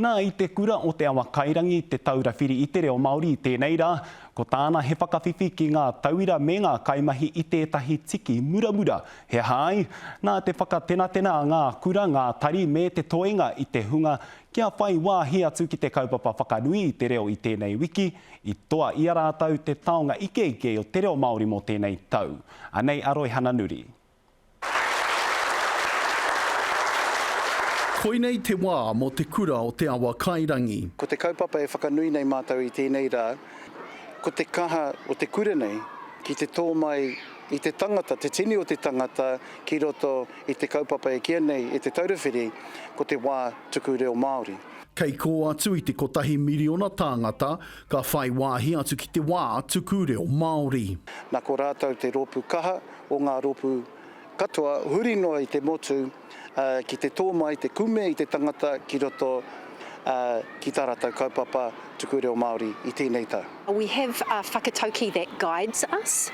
Nā I te kura o te awa kairangi te taura whiri I te reo Māori I tēnei rā, ko tāna he whakawhiwhi ki ngā tauira me ngā kaimahi I tētahi tiki muramura. He hai, nā te whakatenatena ngā kura, ngā tari me te toenga I te hunga, kia whai wāhi atu ki te kaupapa whakanui I te reo I tēnei wiki, I toa I a rātau te taonga ike o te reo Māori mō tēnei tau. Anei Aroi Hananuri. Koinei te wā mō te kura o te awa kairangi. Ko te kaupapa e whakanui nei mātou I tēnei rā, ko te kaha o te kura nei, ki te tō mai I te tangata, te tini o te tangata, ki roto I te kaupapa e kia nei, I te taurawhiri, ko te wā tuku reo Māori. Kei ko atu I te kotahi miliona tāngata, ka whai wāhi atu ki te wā tuku reo Māori. Nā ko rātou te rōpu kaha o ngā rōpu katoa, huri noa I te motu, ki te tō mai, te kume I te tangata, ki roto ki tā rātou kaupapa tuku reo Māori I tēnei tau. We have whakatauki that guides us.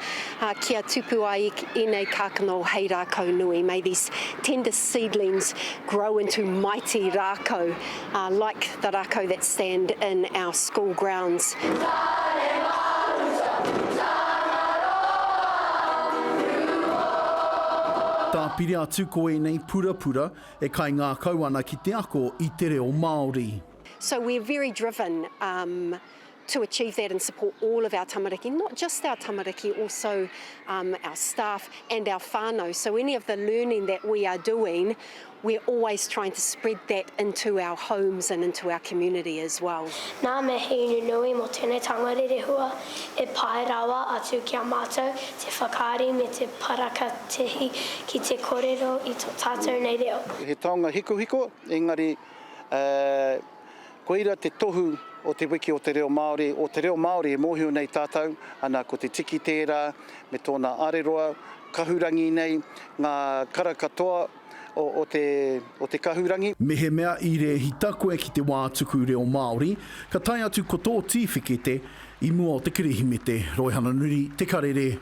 Kia tupu ai I nei kākano hei rākau nui. May these tender seedlings grow into mighty rākau, like the rākau that stand in our school grounds. Tā piri atu ko e nei pura e kai ngā kauana ki te ako I te reo Māori. So we're very driven to achieve that and support all of our tamariki, not just our tamariki, also our staff and our whānau. So any of the learning that we are doing, we're always trying to spread that into our homes and into our community as well. Nā me hei nui mo tēnei tangarere hua, e pai rawa atu kia mātou, te whakaari me te parakatehi ki te kōrero I tō tātou nei reo. He taonga hiko, engari koira te tohu o te wiki o te reo Māori, e mōhio nei tātou, ana ko te tiki tērā, me tōna areroa, kahurangi nei, ngā kara katoa o te kahurangi. Mehe mea I re hita koe ki te wā tuku reo Māori, ka tai atu ko tō tīwhikete, I mua o te kirihimete, Roi Hananuri, te karere.